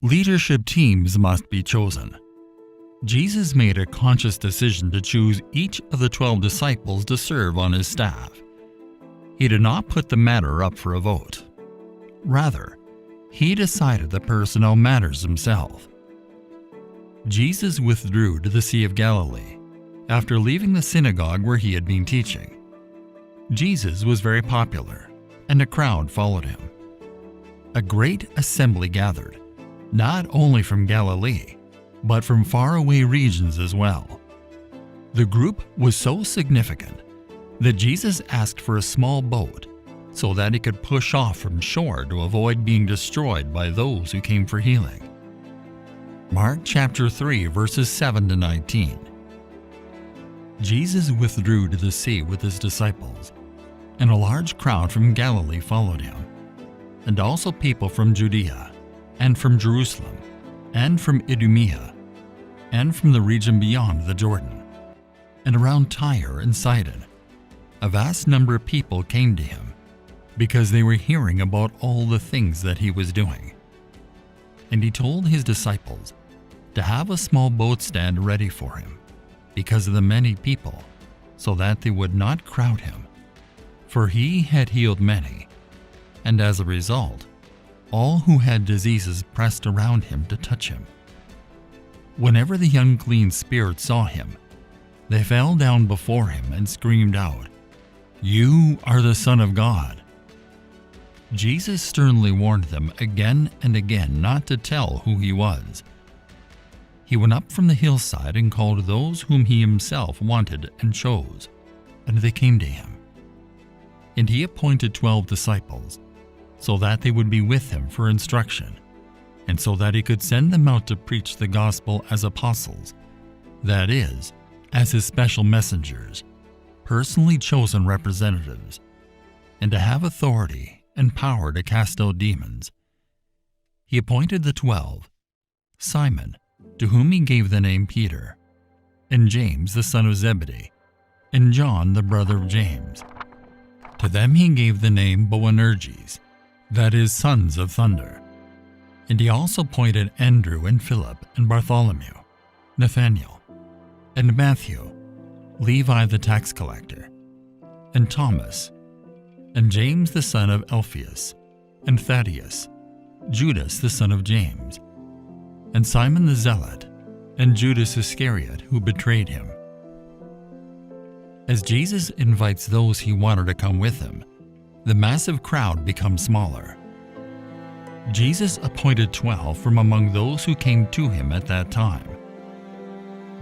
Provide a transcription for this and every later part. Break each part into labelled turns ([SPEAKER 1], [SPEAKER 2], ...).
[SPEAKER 1] Leadership teams must be chosen. Jesus made a conscious decision to choose each of the 12 disciples to serve on his staff. He did not put the matter up for a vote. Rather, he decided the personnel matters himself. Jesus withdrew to the Sea of Galilee after leaving the synagogue where he had been teaching. Jesus was very popular, and a crowd followed him. A great assembly gathered, not only from Galilee, but from faraway regions as well. The group was so significant that Jesus asked for a small boat so that he could push off from shore to avoid being destroyed by those who came for healing. Mark chapter 3 verses 7 to 19. Jesus withdrew to the sea with his disciples, and a large crowd from Galilee followed him, and also people from Judea, and from Jerusalem, and from Idumea, and from the region beyond the Jordan, and around Tyre and Sidon. A vast number of people came to him, because they were hearing about all the things that he was doing. And he told his disciples to have a small boat stand ready for him, because of the many people, so that they would not crowd him. For he had healed many, and as a result, all who had diseases pressed around him to touch him. Whenever the unclean spirits saw him, they fell down before him and screamed out, "You are the Son of God." Jesus sternly warned them again and again not to tell who he was. He went up from the hillside and called those whom he himself wanted and chose, and they came to him. And he appointed 12 disciples, so that they would be with him for instruction, and so that he could send them out to preach the gospel as apostles, that is, as his special messengers, personally chosen representatives, and to have authority and power to cast out demons. He appointed the 12, Simon, to whom he gave the name Peter, and James the son of Zebedee, and John the brother of James. To them he gave the name Boanerges, that is, sons of thunder. And he also appointed Andrew and Philip and Bartholomew, Nathanael, and Matthew, Levi the tax collector, and Thomas, and James the son of Alphaeus, and Thaddeus, Judas the son of James, and Simon the Zealot, and Judas Iscariot who betrayed him. As Jesus invites those he wanted to come with him, the massive crowd becomes smaller. Jesus appointed 12 from among those who came to him at that time.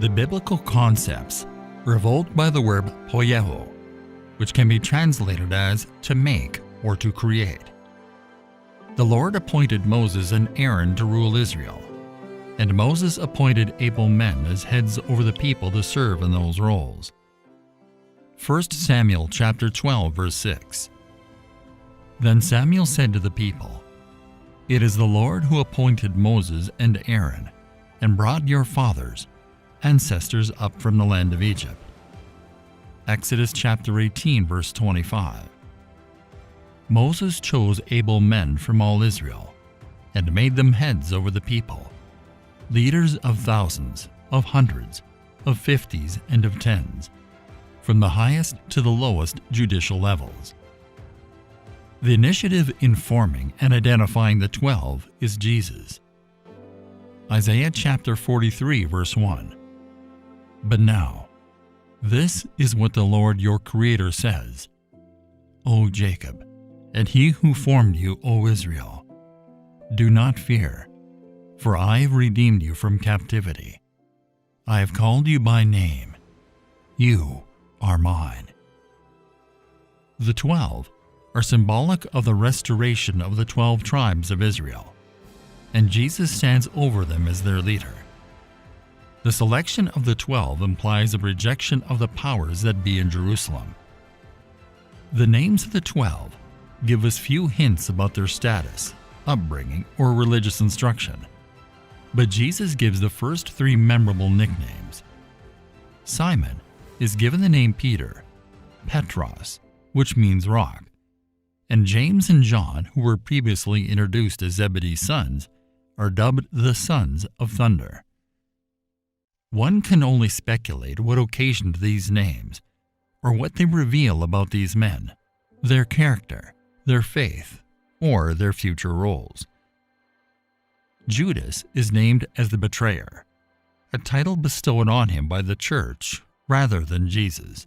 [SPEAKER 1] The biblical concepts are evoked by the word poieho, which can be translated as to make or to create. The Lord appointed Moses and Aaron to rule Israel, and Moses appointed able men as heads over the people to serve in those roles. 1 Samuel chapter 12 verse 6. Then Samuel said to the people, "It is the Lord who appointed Moses and Aaron, and brought your fathers, ancestors up from the land of Egypt." Exodus chapter 18 verse 25. Moses chose able men from all Israel, and made them heads over the people, leaders of thousands, of hundreds, of fifties, and of tens, from the highest to the lowest judicial levels. The initiative in forming and identifying the 12 is Jesus. Isaiah chapter 43 verse 1. But now, this is what the Lord your Creator says, O Jacob, and he who formed you, O Israel, do not fear, for I have redeemed you from captivity. I have called you by name. You are mine. The 12 are symbolic of the restoration of the 12 tribes of Israel, and Jesus stands over them as their leader. The selection of the 12 implies a rejection of the powers that be in Jerusalem. The names of the 12 give us few hints about their status, upbringing, or religious instruction, but Jesus gives the first 3 memorable nicknames. Simon is given the name Peter, Petros, which means rock, and James and John, who were previously introduced as Zebedee's sons, are dubbed the sons of thunder. One can only speculate what occasioned these names, or what they reveal about these men, their character, their faith, or their future roles. Judas is named as the betrayer, a title bestowed on him by the church rather than Jesus.